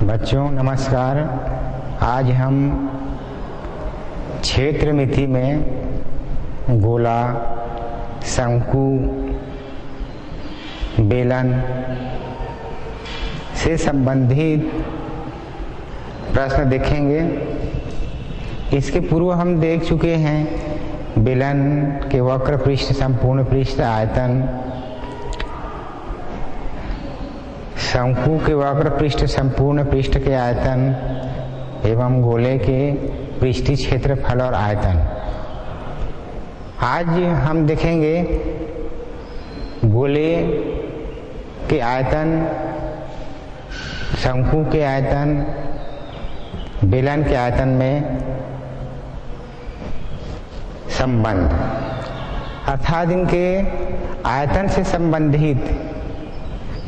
बच्चों नमस्कार। आज हम क्षेत्रमिति में गोला, शंकु, बेलन से संबंधित प्रश्न देखेंगे। इसके पूर्व हम देख चुके हैं बेलन के वक्र पृष्ठ, संपूर्ण पृष्ठ, आयतन, शंकु के वक्र पृष्ठ, संपूर्ण पृष्ठ के आयतन एवं गोले के पृष्ठीय क्षेत्रफल और आयतन। आज हम देखेंगे गोले के आयतन, शंकु के आयतन, बेलन के आयतन में संबंध, अर्थात इनके आयतन से संबंधित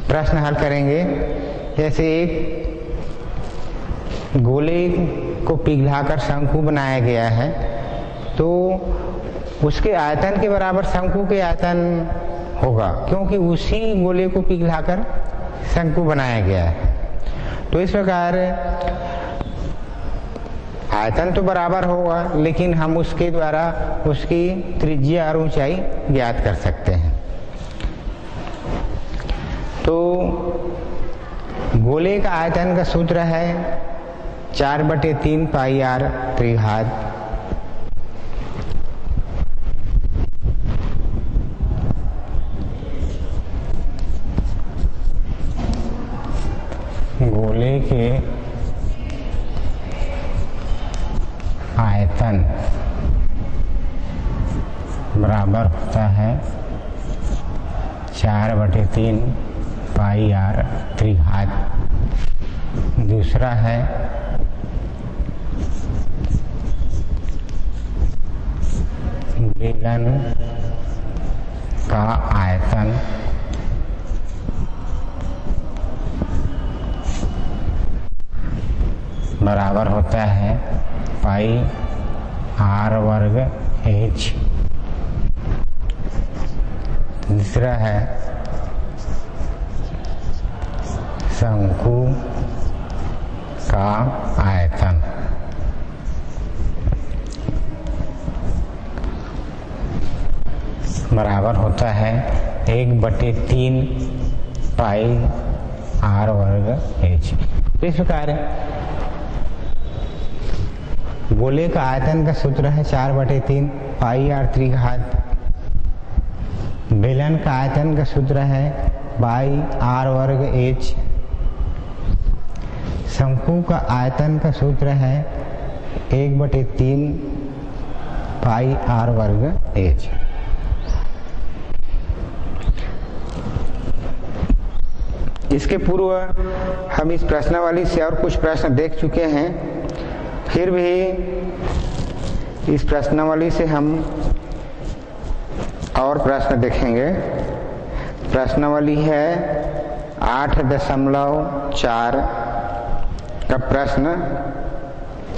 प्रश्न हल करेंगे। जैसे एक गोले को पिघलाकर शंकु बनाया गया है, तो उसके आयतन के बराबर शंकु के आयतन होगा, क्योंकि उसी गोले को पिघलाकर शंकु बनाया गया है। तो इस प्रकार आयतन तो बराबर होगा, लेकिन हम उसके द्वारा उसकी त्रिज्या और ऊंचाई ज्ञात कर सकते हैं। तो गोले का आयतन का सूत्र है 4/3 पाई r त्रिघात गोले के आयतन बराबर होता है 4/3 पाई r त्रिघात। दूसरा है बेलन का आयतन बराबर होता है पाई r वर्ग h। तीसरा है शंकु का आयतन बराबर होता है 1/3 पाई r वर्ग h। इस प्रकार गोले का आयतन का सूत्र है 4/3 पाई r त्रिघात। बेलन का आयतन का सूत्र है पाई r वर्ग h। शंकु का आयतन का सूत्र है 1/3 पाई r वर्ग h। इसके पूर्व हम इस प्रश्नावली से और कुछ प्रश्न देख चुके हैं, फिर भी इस प्रश्नावली से हम और प्रश्न देखेंगे। प्रश्नावली है 8.4 का प्रश्न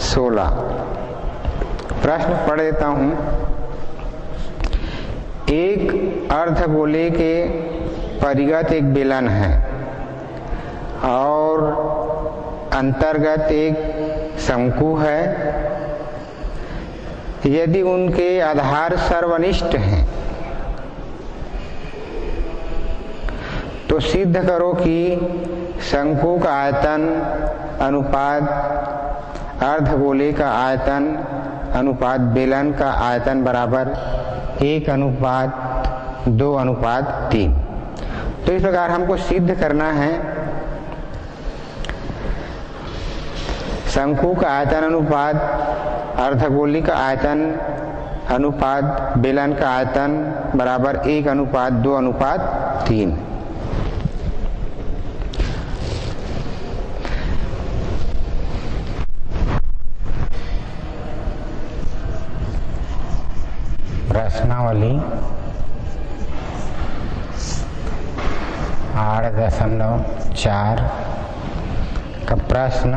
16। प्रश्न पढ़ देता हूं। एक अर्धगोले के परिगत एक बेलन है और अंतर्गत एक शंकु है। यदि उनके आधार सर्वनिष्ठ हैं तो सिद्ध करो कि शंकु का आयतन अनुपात अर्धगोले का आयतन अनुपात बेलन का आयतन बराबर 1:2:3। तो इस प्रकार हमको सिद्ध करना है शंकु का आयतन अनुपात अर्धगोले का आयतन अनुपात बेलन का आयतन बराबर 1:2:3। प्रश्नावली 8.4 का प्रश्न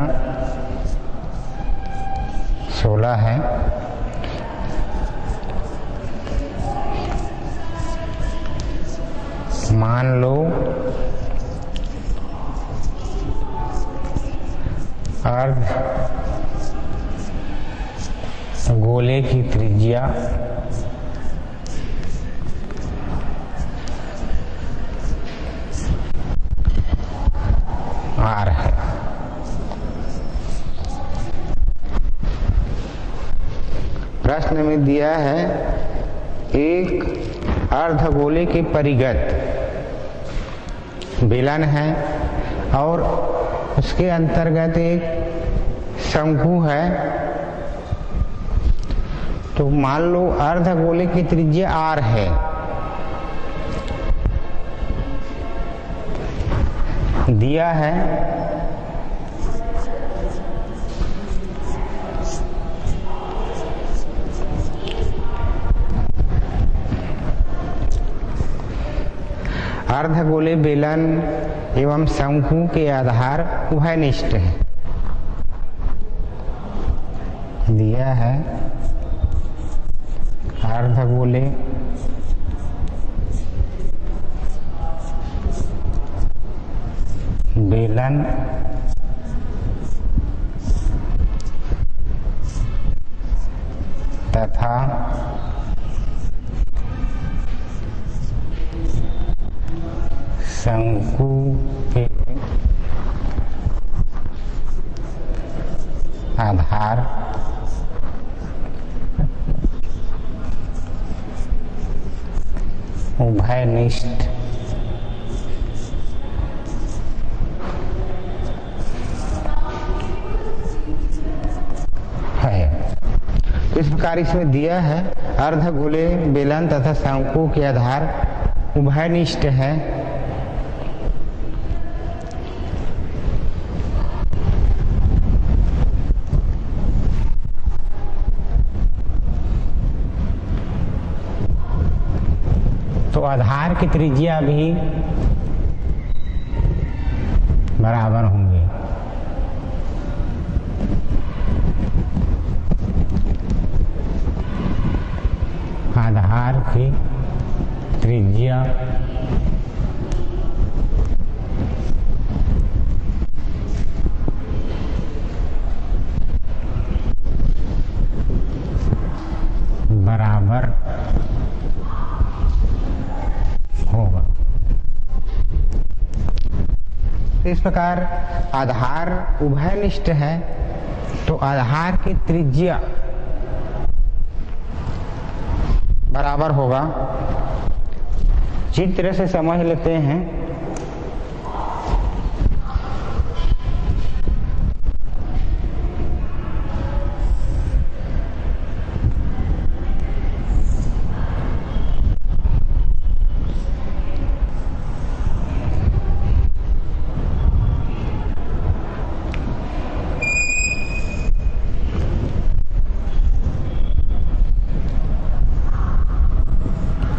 16 है। मान लो अर्ध गोले की त्रिज्या r है। प्रश्न में दिया है एक अर्धगोले के परिगत बेलन है और उसके अंतर्गत एक शंकु है। तो मान लो अर्धगोले की त्रिज्या r है, दिया है अर्धगोले बेलन एवं शंकु के आधार उभयनिष्ठ है। दिया है अर्धगोले बेलन तथा शंकु के आधार उभयनिष्ठ है। तो इस प्रकार इसमें दिया है अर्धगोले बेलन तथा शंकु के आधार उभयनिष्ठ है। तो आधार की त्रिज्या भी बराबर होंगे। आधार की त्रिज्या बराबर होगा। इस प्रकार आधार उभयनिष्ठ है तो आधार की त्रिज्या बराबर होगा। चित्र से समझ लेते हैं।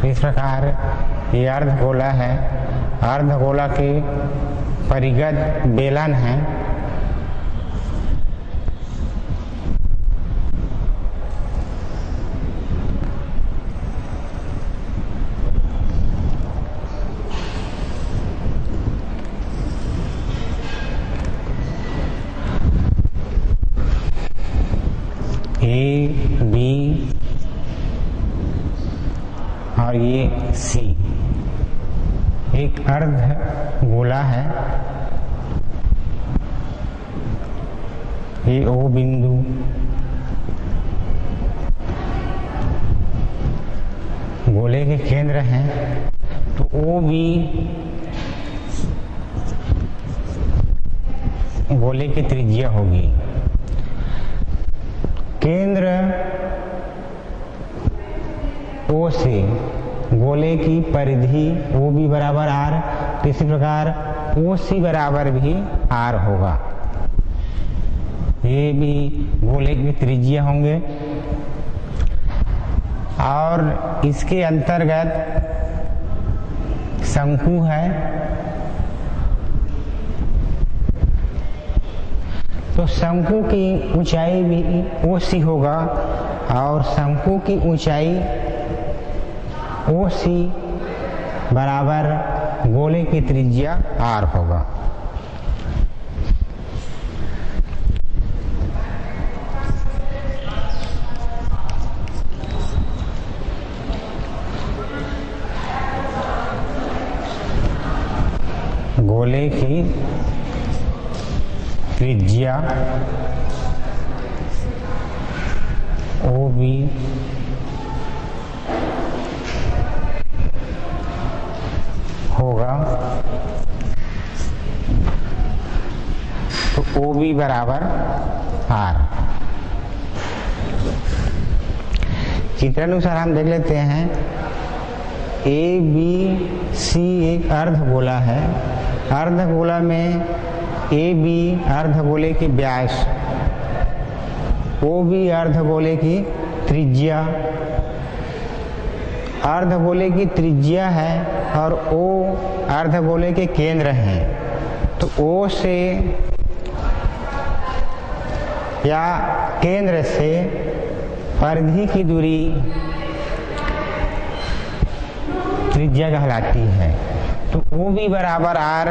इस प्रकार ये अर्धगोला है, अर्धगोला के परिगत बेलन है। ए बी और ये सी एक अर्ध गोला है। ये ओ बिंदु गोले के केंद्र हैं। तो ओ भी गोले की त्रिज्या होगी। केंद्र ओ से गोले की परिधि ओ भी बराबर r। इसी प्रकार ओ सी बराबर भी r होगा। ये भी गोले की त्रिज्या होंगे और इसके अंतर्गत शंकु है। तो शंकु की ऊंचाई भी ओ सी होगा और शंकु की ऊंचाई ओ सी बराबर गोले की त्रिज्या r होगा। गोले की त्रिज्या OB होगा तो OB बराबर R। चित्रानुसार हम देख लेते हैं ABC एक अर्धगोला है। अर्धगोला में AB अर्धगोले की व्यास, OB अर्धगोले की त्रिज्या, अर्धगोले की त्रिज्या है और O अर्धगोले के केंद्र हैं। तो O से या केंद्र से परिधि की दूरी त्रिज्या कहलाती है। तो OB बराबर R।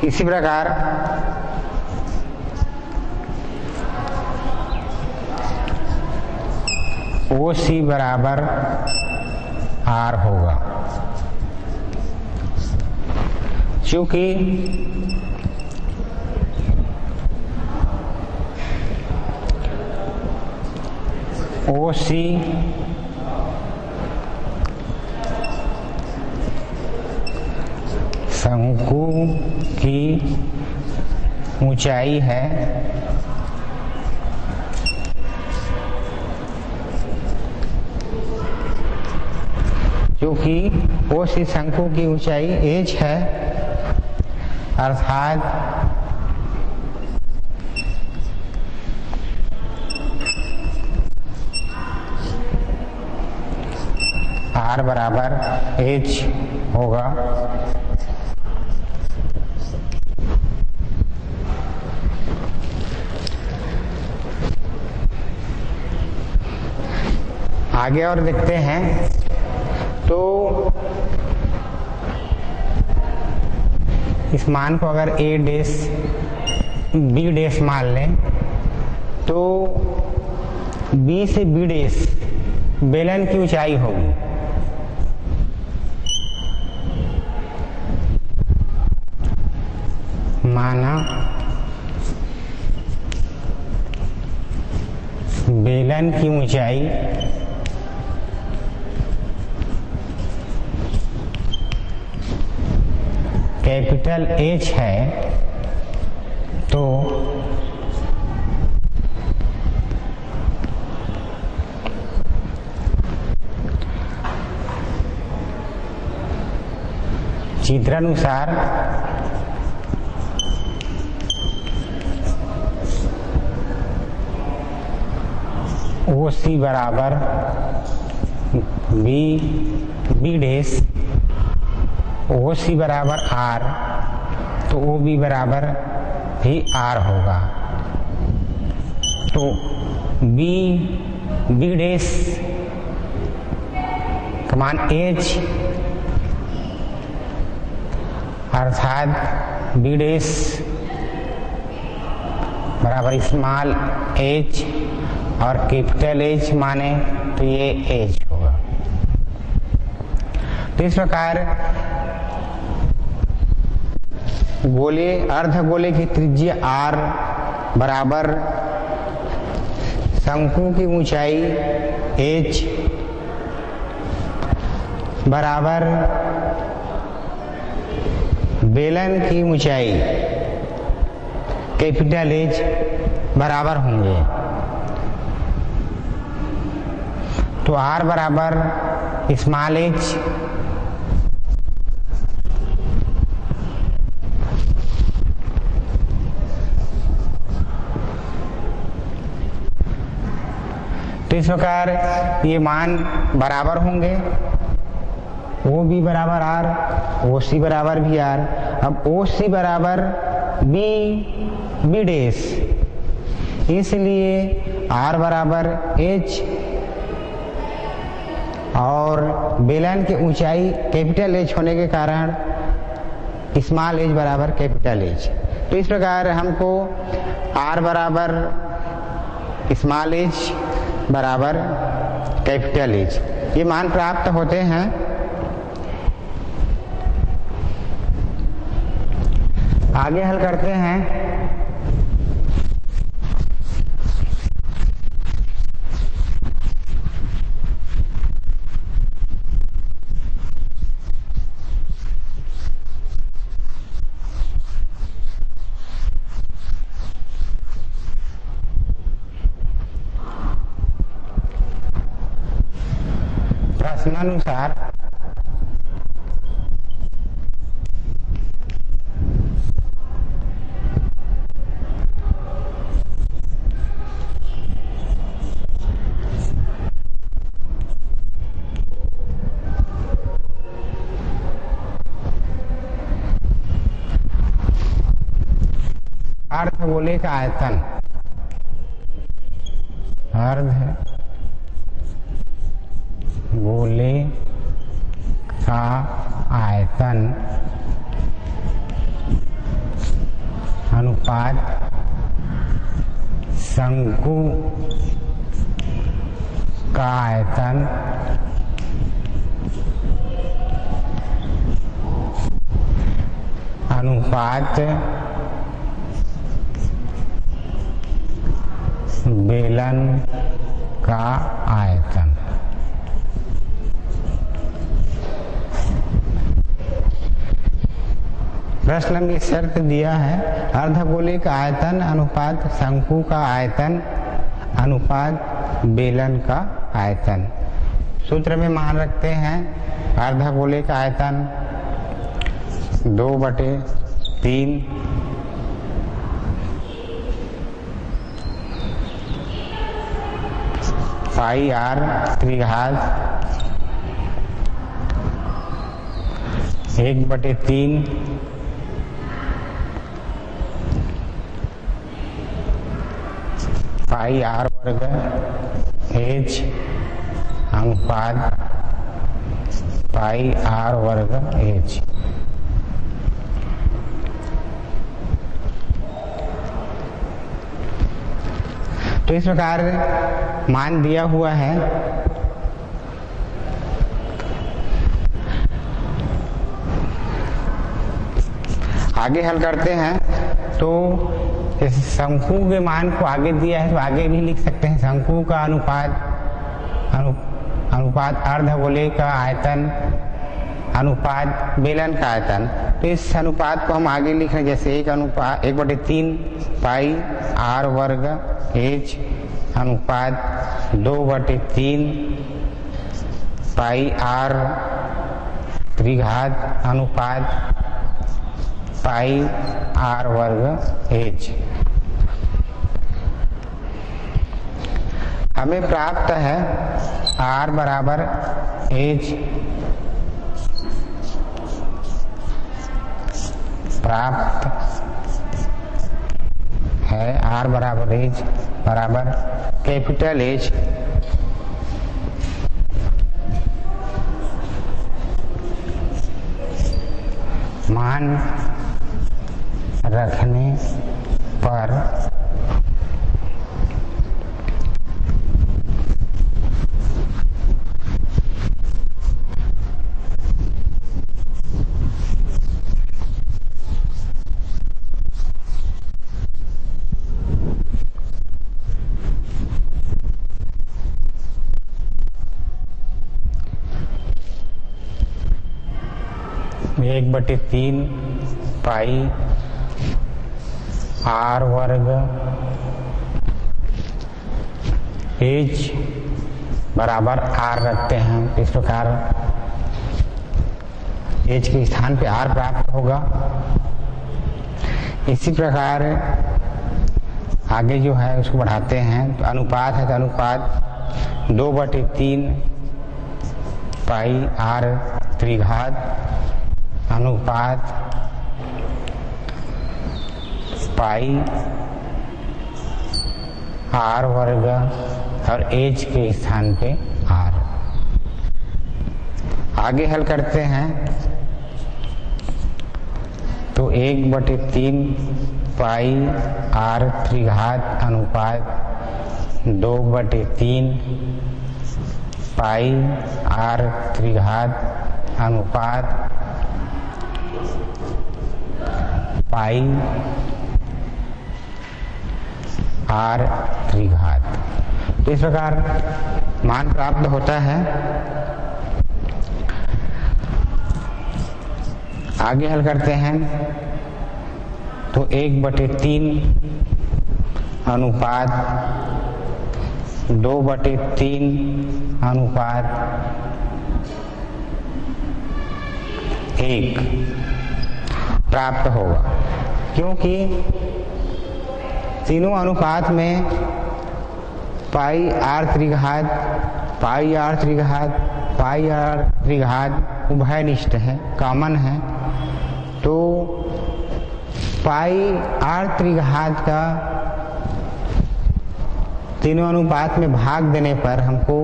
इसी प्रकार OC बराबर R होगा। क्योंकि OC शंकु की ऊंचाई है क्योंकि OC शंकु की ऊंचाई h है, अर्थात R बराबर h होगा। आगे और देखते हैं तो इस मान को अगर A डैश B डैश मान लें तो B से B डैश बेलन की ऊंचाई होगी। माना बेलन की ऊंचाई कैपिटल H है तो चित्रानुसार OC बराबर B डैश, OC बराबर R, तो OB बराबर भी R होगा। तो B डैश का मान H, अर्थात B डैश बराबर स्मॉल h और कैपिटल H माने तो ये H होगा। तो इस प्रकार गोले अर्धगोले की त्रिज्या R बराबर शंकु की ऊंचाई H बराबर बेलन की ऊंचाई कैपिटल H बराबर होंगे। तो R बराबर स्मॉल h तो इस प्रकार ये मान बराबर होंगे। OB बराबर R, OC बराबर भी R। अब OC बराबर B डैश, इसलिए R बराबर H और बेलन की ऊंचाई कैपिटल H होने के कारण स्मॉल h बराबर कैपिटल H। तो इस प्रकार हमको R बराबर स्मॉल h बराबर कैपिटल H ये मान प्राप्त होते हैं। आगे हल करते हैं। प्रश्नानुसार अर्धगोले का आयतन, गोले का आयतन अनुपात शंकु का आयतन अनुपात बेलन का आयतन। प्रश्न में शर्त दिया है अर्धगोले का आयतन अनुपात शंकु का आयतन अनुपात बेलन का आयतन। सूत्र में मान रखते हैं अर्धगोले का आयतन 2/3 पाई r त्रिघात 1/3 पाई r वर्ग h अनुपात पाई r वर्ग h। तो इस प्रकार मान दिया हुआ है। आगे हल करते हैं तो इस शंकु के मान को आगे दिया है तो आगे भी लिख सकते हैं शंकु का अनुपात अर्धगोले का आयतन अनुपात बेलन का आयतन। तो इस अनुपात को हम आगे लिख रहे हैं जैसे 1/3 पाई r वर्ग h अनुपात 2/3 पाई r त्रिघात अनुपात पाई r वर्ग h। हमें प्राप्त है r बराबर h प्राप्त है r बराबर h बराबर कैपिटल H मान रखने पर एक बटे 3 पाई r वर्ग h बराबर r रखते हैं। इस प्रकार h के स्थान पे r प्राप्त होगा। इसी प्रकार आगे जो है उसको बढ़ाते हैं तो अनुपात है तो अनुपात 2/3 पाई r त्रिघात अनुपात पाई r वर्ग और h के स्थान पे r। आगे हल करते हैं तो 1/3 पाई r त्रिघात अनुपात 2/3 पाई r त्रिघात अनुपात पाई r त्रिघात। तो इस प्रकार मान प्राप्त होता है। आगे हल करते हैं तो 1/3 अनुपात 2/3 अनुपात 1 प्राप्त होगा, क्योंकि तीनों अनुपात में पाई r त्रिघात उभयनिष्ठ है, कॉमन है। तो पाई r त्रिघात का तीनों अनुपात में भाग देने पर हमको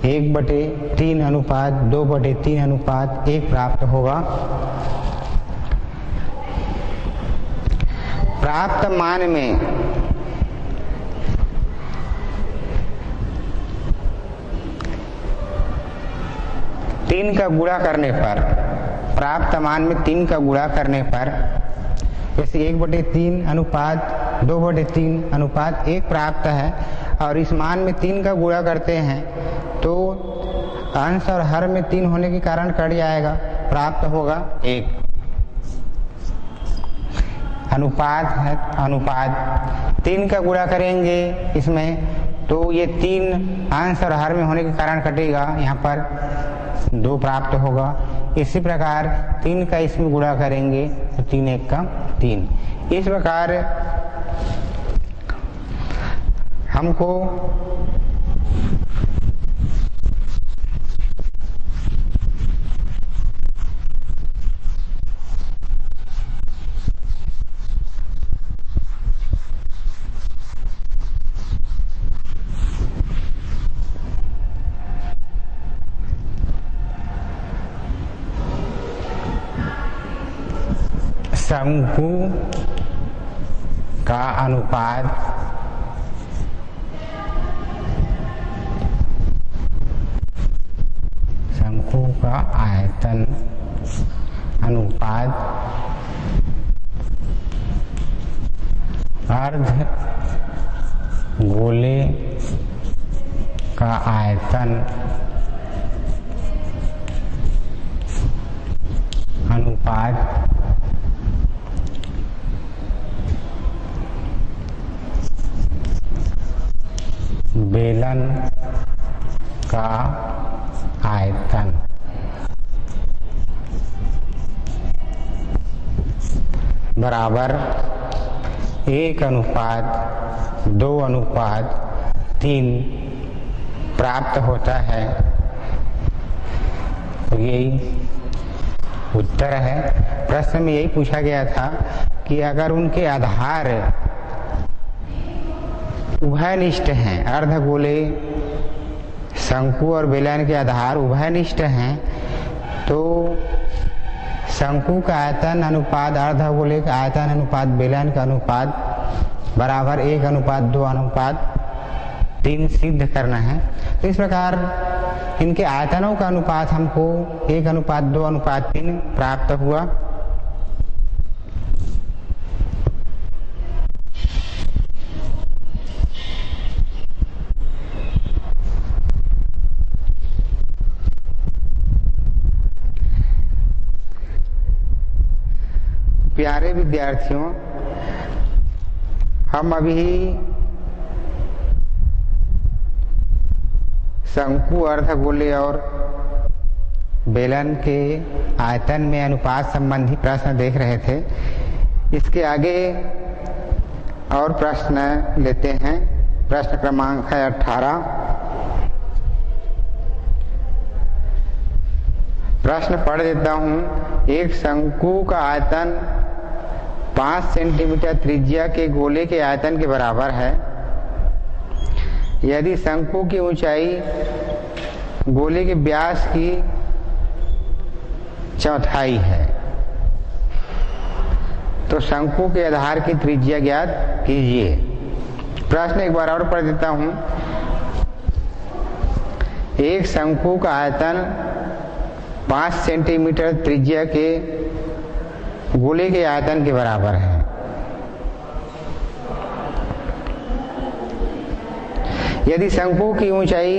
1/3 अनुपात 2/3 अनुपात 1 प्राप्त होगा। प्राप्त मान में तीन का गुणा करने पर, प्राप्त मान में 3 का गुणा करने पर, जैसे 1/3 अनुपात 2/3 अनुपात 1 प्राप्त है और इस मान में 3 का गुणा करते हैं तो अंश और हर में 3 होने के कारण कट जाएगा, प्राप्त होगा 1। अनुपात है, अनुपात 3 का गुणा करेंगे इसमें तो ये 3 अंश और हर में होने के कारण कटेगा, यहाँ पर 2 प्राप्त होगा। इसी प्रकार 3 का इसमें गुणा करेंगे तो 3 1 का 3। इस प्रकार हमको शंकु का अनुपात शंकु का आयतन अनुपात अर्ध गोले का आयतन अनुपात बेलन का आयतन बराबर 1:2:3 प्राप्त होता है। तो यही उत्तर है। प्रश्न में यही पूछा गया था कि अगर उनके आधार उभयनिष्ठ हैं, अर्धगोले शंकु और बेलन के आधार उभयनिष्ठ हैं, तो शंकु का आयतन अनुपात अर्धगोले का आयतन अनुपात बेलन का अनुपात बराबर 1:2:3 सिद्ध करना है। तो इस प्रकार इनके आयतनों का अनुपात हमको 1:2:3 प्राप्त हुआ। प्यारे विद्यार्थियों, हम अभी शंकु अर्धगोले और बेलन के आयतन में अनुपात संबंधी प्रश्न देख रहे थे। इसके आगे और प्रश्न लेते हैं। प्रश्न क्रमांक है 18। प्रश्न पढ़ देता हूं। एक शंकु का आयतन 5 सेंटीमीटर त्रिज्या के गोले के आयतन के बराबर है। यदि शंकु की ऊंचाई गोले के व्यास की चौथाई है तो शंकु के आधार की त्रिज्या ज्ञात कीजिए। प्रश्न एक बार और पढ़ देता हूं। एक शंकु का आयतन 5 सेंटीमीटर त्रिज्या के गोले के आयतन के बराबर है। यदि शंकु की ऊंचाई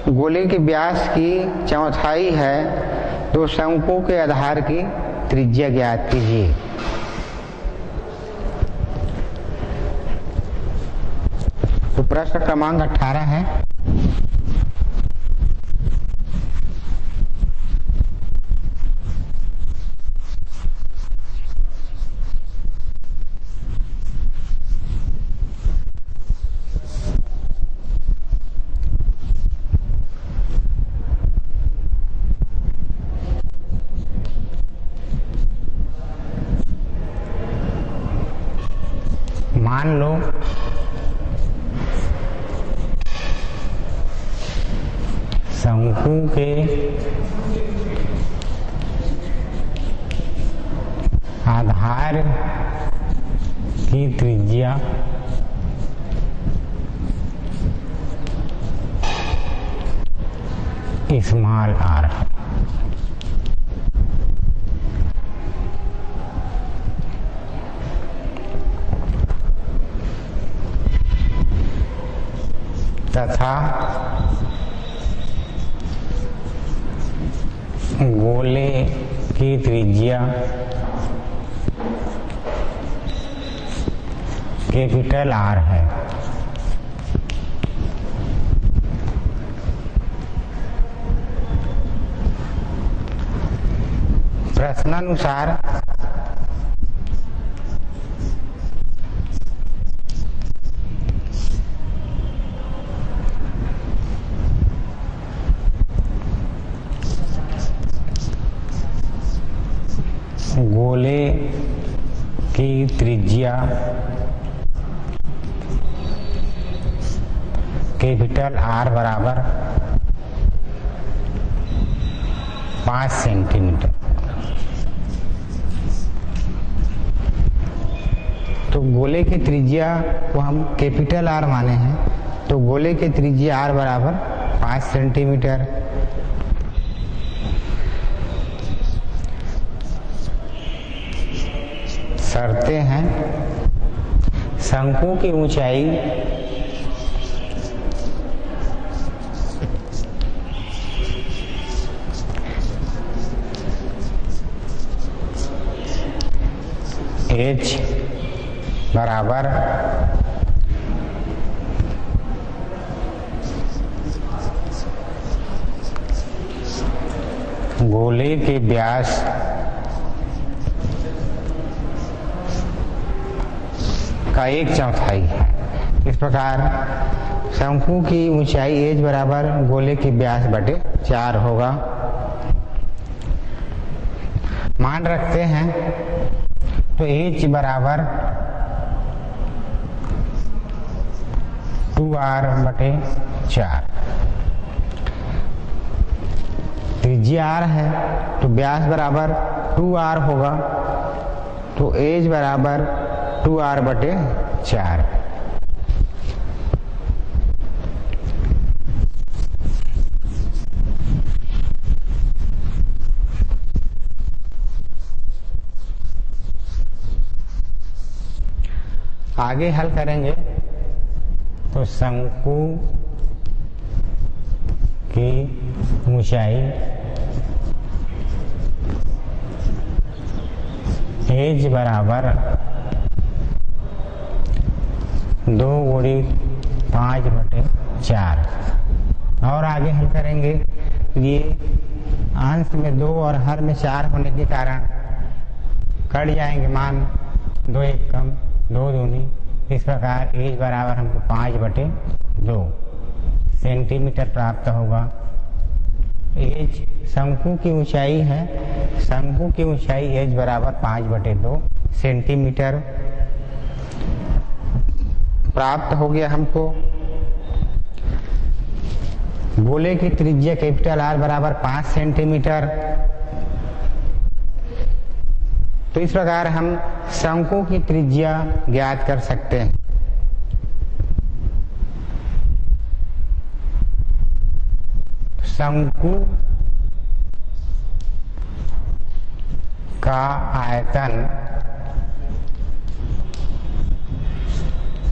गोले के व्यास की चौथाई है तो शंकु के आधार की त्रिज्या ज्ञात कीजिए। तो प्रश्न क्रमांक 18 है। मान लो शंकु के आधार की त्रिज्या स्मॉल आर है। तथा गोले की त्रिज्या कैपिटल आर है। प्रश्नानुसार गोले की त्रिज्या कैपिटल आर बराबर 5 सेंटीमीटर। तो गोले की त्रिज्या को हम कैपिटल आर माने हैं, तो गोले की त्रिज्या आर बराबर 5 सेंटीमीटर। शर्तें हैं। शंकु की ऊंचाई h बराबर गोले के व्यास का 1/4 है। इस प्रकार शंकु की ऊंचाई h बराबर गोले के व्यास बटे 4 होगा। मान रखते हैं तो h बराबर 2r बटे 4। त्रिज्या r है तो व्यास बराबर 2r होगा, तो h बराबर 2r बटे 4। आगे हल करेंगे तो शंकु की ऊंचाई h बराबर 2 × 5 बटे 4। और आगे हल करेंगे ये अंश में 2 और हर में 4 होने के कारण कट जाएंगे मान, 2 1 कम 2 दूनी। इस प्रकार h बराबर हमको 5 बटे 2 सेंटीमीटर प्राप्त होगा। h शंकु की ऊंचाई है, शंकु की ऊंचाई h बराबर 5 बटे 2 सेंटीमीटर प्राप्त हो गया हमको। गोले की त्रिज्या कैपिटल R बराबर 5 सेंटीमीटर। तो इस प्रकार हम शंकु की त्रिज्या ज्ञात कर सकते हैं। शंकु का आयतन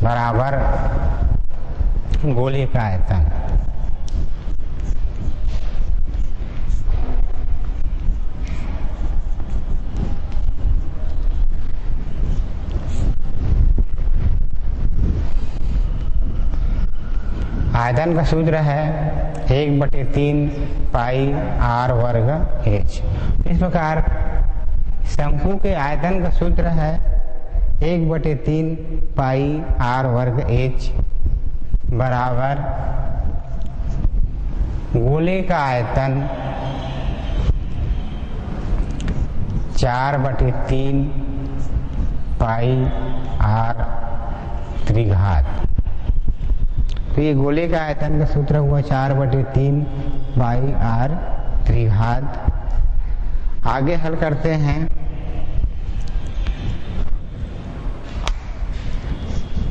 बराबर गोले का आयतन। आयतन का सूत्र है 1/3 पाई आर वर्ग एच। इस प्रकार शंकु के आयतन का सूत्र है 1/3 पाई आर वर्ग एच बराबर गोले का आयतन 4/3 पाई आर त्रिघात। तो ये गोले का आयतन का सूत्र हुआ 4/3 पाई आर त्रिघात। आगे हल करते हैं।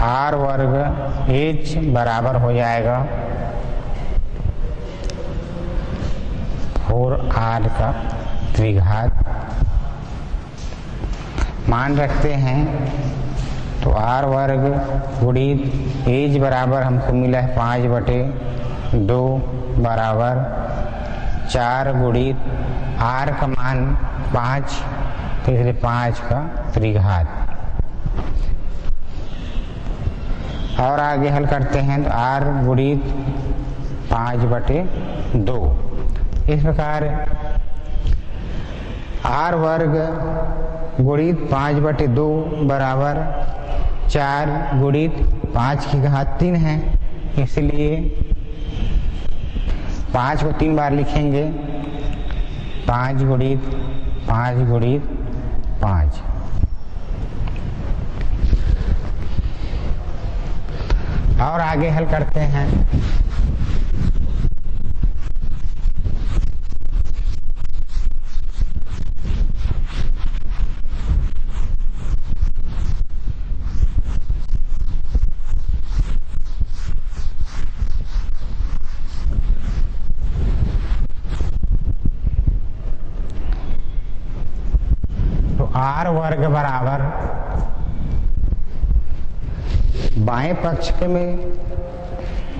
आर वर्ग एच बराबर हो जाएगा 4r का त्रिघात। मान रखते हैं तो आर वर्ग गुणित एच बराबर हमको मिला है 5/2 बराबर 4 गुणित आर का मान 5, तो इसलिए 5 का त्रिघात। और आगे हल करते हैं तो आर गुणित 5/2। इस प्रकार आर वर्ग गुणित 5/2 बराबर 4 गुणित 5 की घात 3 है, इसलिए 5 को 3 बार लिखेंगे। 5 गुणित 5 गुणित 5। और आगे हल करते हैं। आर वर्ग बराबर बाएं पक्ष के में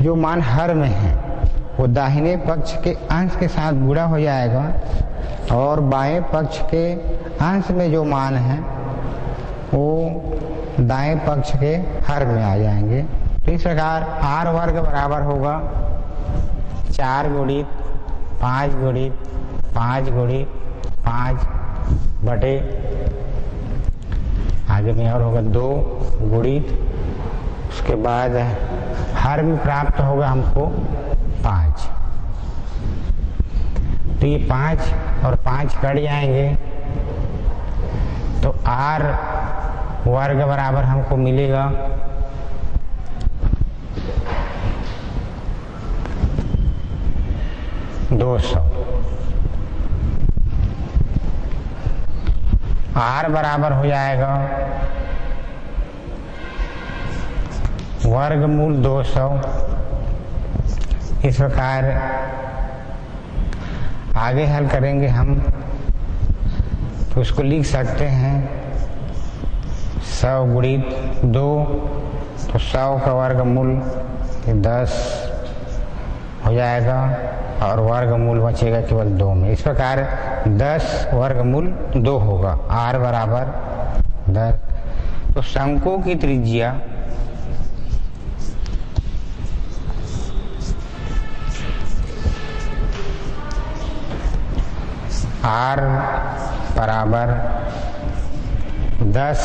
जो मान हर में है वो दाहिने पक्ष के अंश के साथ गुणा हो जाएगा और बाएं पक्ष के अंश में जो मान है वो दाएं पक्ष के हर में आ जाएंगे। तो इस प्रकार आर वर्ग बराबर होगा 4 गुणित 5 गुणित 5 गुणित 5 बटे आगे में और होगा 2 गुणित, उसके बाद हर में प्राप्त होगा हमको 5। तो ये 5 और 5 कट जाएंगे तो आर वर्ग बराबर हमको मिलेगा 200। आर बराबर हो जाएगा वर्गमूल 200। इस प्रकार आगे हल करेंगे हम तो उसको लिख सकते हैं 100 गुणित 2, तो 100 का वर्गमूल 10 हो जाएगा और वर्गमूल बचेगा केवल 2 में। इस प्रकार 10 वर्गमूल 2 होगा। आर बराबर 10। तो शंकु की त्रिज्या आर बराबर 10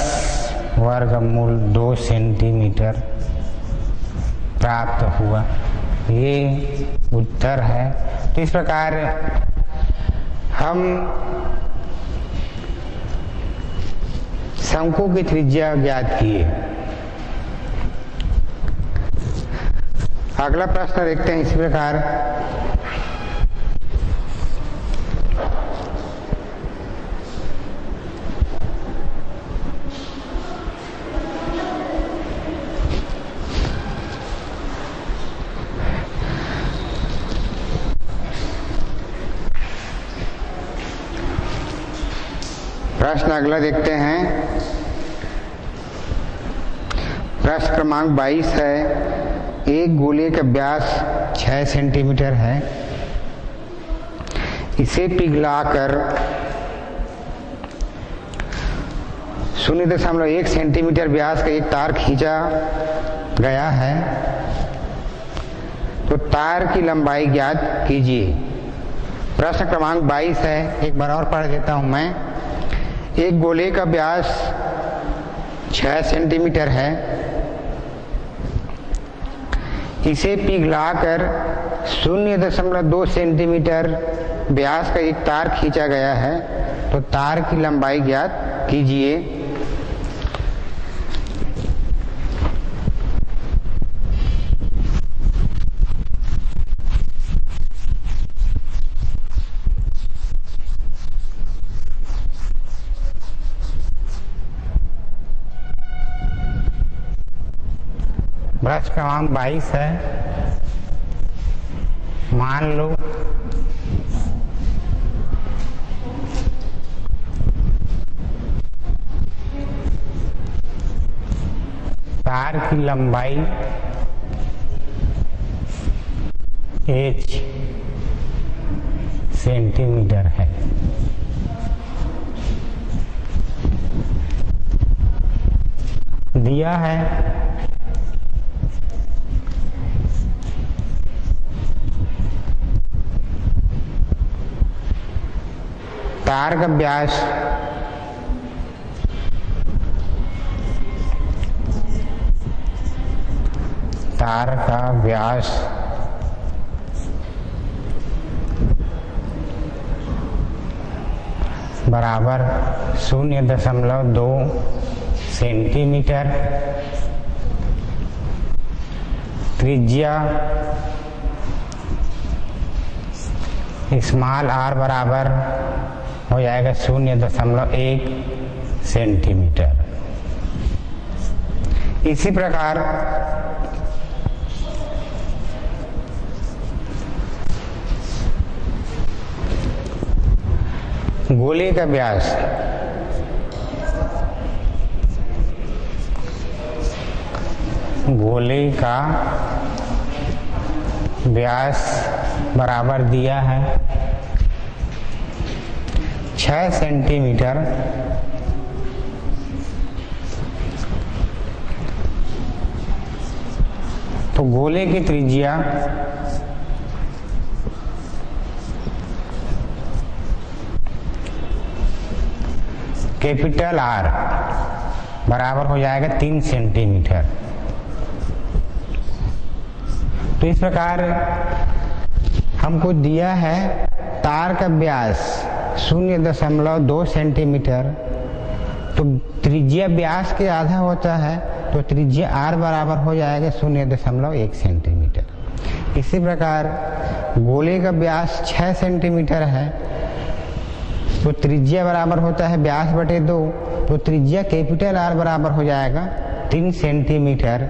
वर्गमूल 2 सेंटीमीटर प्राप्त हुआ। ये उत्तर है। तो इस प्रकार हम शंकु की त्रिज्या ज्ञात किए। अगला प्रश्न देखते हैं इस प्रकार। प्रश्न अगला देखते हैं। प्रश्न क्रमांक 22 है। एक गोले का व्यास 6 सेंटीमीटर है। इसे पिघलाकर 0.1 सेंटीमीटर व्यास का एक तार खींचा गया है, तो तार की लंबाई ज्ञात कीजिए। प्रश्न क्रमांक 22 है, एक बार और पढ़ देता हूं मैं। एक गोले का व्यास 6 सेंटीमीटर है। इसे पिघलाकर 0.2 सेंटीमीटर व्यास का एक तार खींचा गया है, तो तार की लंबाई ज्ञात कीजिए। प्रश्न क्रमांक 22 है। मान लो तार की लंबाई h सेंटीमीटर है। दिया है तार का व्यास बराबर 0.2 सेंटीमीटर, त्रिज्या स्मॉल r बराबर हो जाएगा 0.1 सेंटीमीटर। इसी प्रकार गोले का व्यास बराबर दिया है 6 सेंटीमीटर, तो गोले की त्रिज्या कैपिटल R बराबर हो जाएगा 3 सेंटीमीटर। तो इस प्रकार हमको दिया है तार का व्यास 0.2 सेंटीमीटर, तो त्रिज्या व्यास के आधा होता है, तो त्रिज्या R बराबर हो जाएगा 0.1 सेंटीमीटर। इसी प्रकार गोले का व्यास 6 सेंटीमीटर है, तो त्रिज्या बराबर होता है व्यास बटे 2, तो त्रिज्या कैपिटल R बराबर हो जाएगा 3 सेंटीमीटर।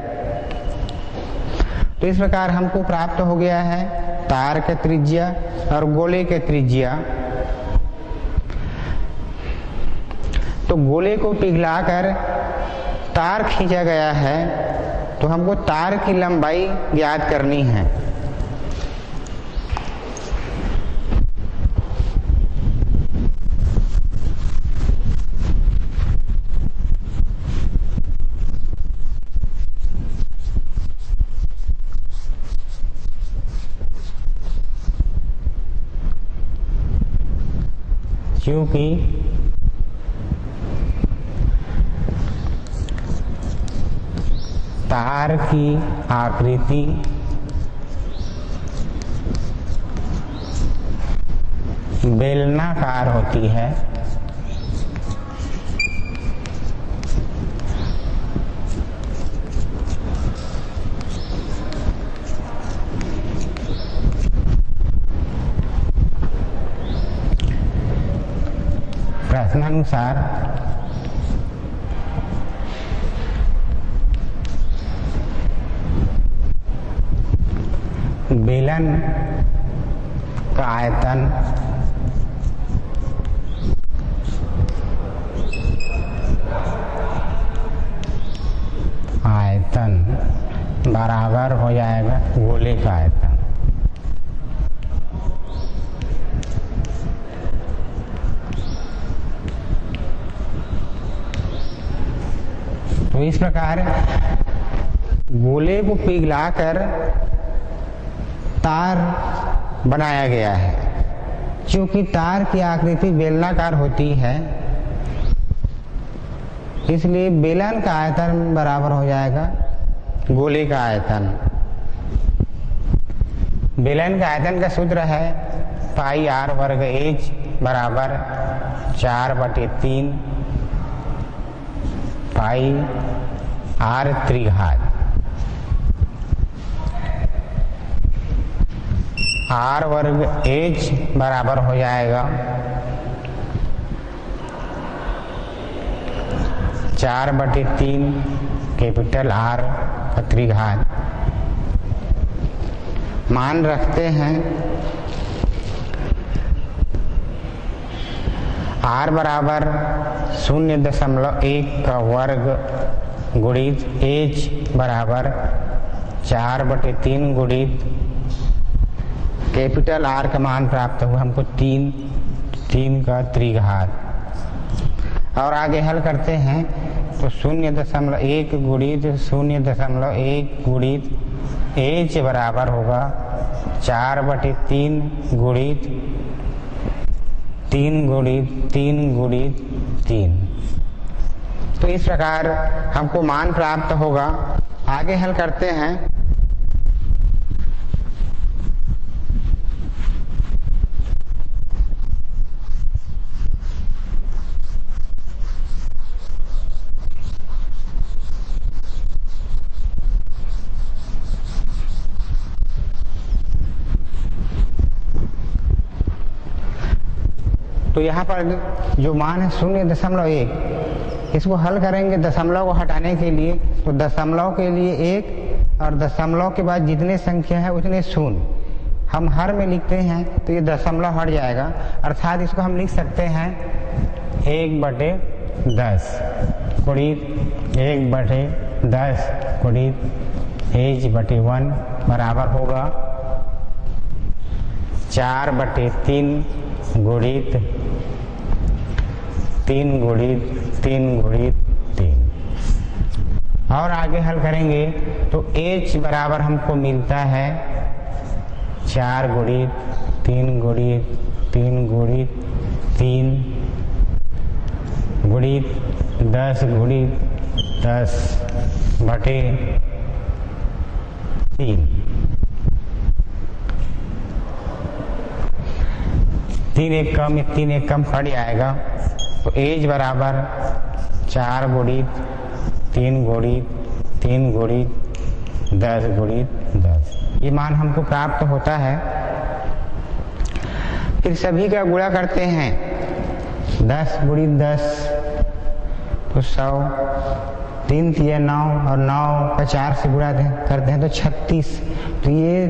तो इस प्रकार हमको प्राप्त हो गया है तार का त्रिज्या और गोले के त्रिज्या। तो गोले को पिघलाकर तार खींचा गया है, तो हमको तार की लंबाई ज्ञात करनी है। क्योंकि तार की आकृति बेलनाकार होती है, प्रश्नानुसार बेलन का आयतन बराबर हो जाएगा गोले का आयतन। तो इस प्रकार गोले को पिघलाकर तार बनाया गया है। क्योंकि तार की आकृति बेलनाकार होती है, इसलिए बेलन का आयतन बराबर हो जाएगा गोले का आयतन। बेलन का आयतन का सूत्र है पाई आर वर्ग एच बराबर 4/3 पाई आर त्रिघात। आर वर्ग एच बराबर हो जाएगा 4/3 कैपिटल आर का त्रिघात। मान रखते हैं आर बराबर 0.1 का वर्ग गुणित एच बराबर 4/3 गुणित कैपिटल आर का मान प्राप्त हुआ हमको 3 का त्रिघात। और आगे हल करते हैं तो 0.1 गुणित 0.1 गुणित एच बराबर होगा 4/3 गुणित 3 गुणित 3 गुणित 3। तो इस प्रकार हमको मान प्राप्त होगा। आगे हल करते हैं तो यहाँ पर जो मान है 0.1, इसको हल करेंगे दशमलव को हटाने के लिए। तो दशमलव के लिए 1 और दशमलव के बाद जितने संख्या है उतने शून्य हम हर में लिखते हैं, तो ये दशमलव हट जाएगा। अर्थात इसको हम लिख सकते हैं 1/10 गुणित 1/10 गुणित h/1 बराबर होगा 4/3 गुणित 3 गुणित 3 गुणित 3। और आगे हल करेंगे तो h बराबर हमको मिलता है 4 गुणित 3 गुणित 3 गुणित 3 गुणित 10 गुणित 10/3। 3 एक कम 3 एक कम हट जाएगा। तो एज बराबर 4 गुणित 3 गुणित 3 गुणित 10 गुणित 10, ये मान हमको प्राप्त होता है। फिर सभी का गुणा करते हैं 10 गुणित 10 तो 100, 3 तिया 9 और 9 का 4 से गुणा करते हैं तो 36। तो ये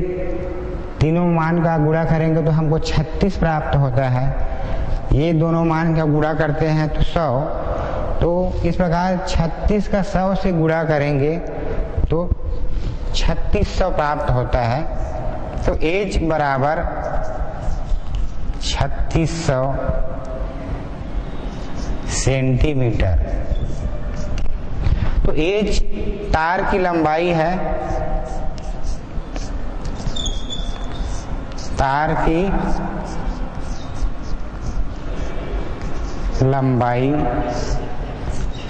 तीनों मान का गुणा करेंगे तो हमको 36 प्राप्त होता है। ये दोनों मान का गुणा करते हैं तो 100। तो इस प्रकार 36 का 100 से गुणा करेंगे तो 3600 प्राप्त होता है। तो एज बराबर 3600 सेंटीमीटर। तो एज तार की लंबाई है, तार की लंबाई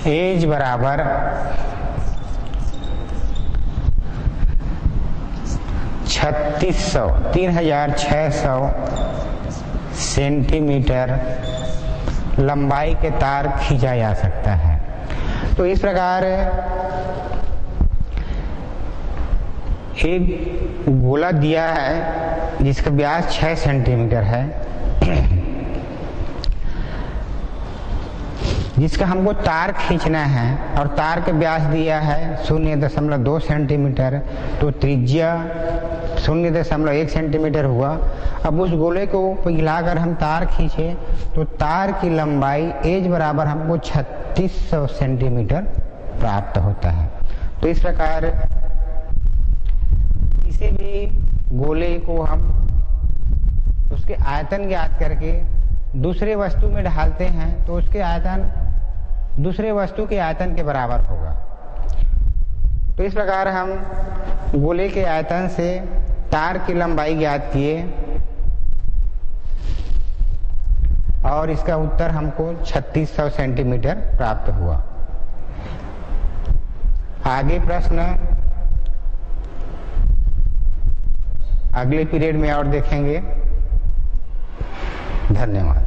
एज बराबर 3600 सेंटीमीटर लंबाई के तार खींचा जा सकता है। तो इस प्रकार एक गोला दिया है जिसका व्यास 6 सेंटीमीटर है, जिसका हमको तार खींचना है और तार का व्यास दिया है 0.2 सेंटीमीटर। तो त्रिज्या 0.1 सेंटीमीटर हुआ। अब उस गोले को पिघलाकर हम तार खींचे तो तार की लंबाई एज बराबर हमको 3600 सेंटीमीटर प्राप्त होता है। तो इस प्रकार किसी भी गोले को हम उसके आयतन ज्ञात करके दूसरे वस्तु में ढालते हैं तो उसके आयतन दूसरे वस्तु के आयतन के बराबर होगा। तो इस प्रकार हम गोले के आयतन से तार की लंबाई ज्ञात किए और इसका उत्तर हमको 3600 सेंटीमीटर प्राप्त हुआ। आगे प्रश्न अगले पीरियड में और देखेंगे। धन्यवाद।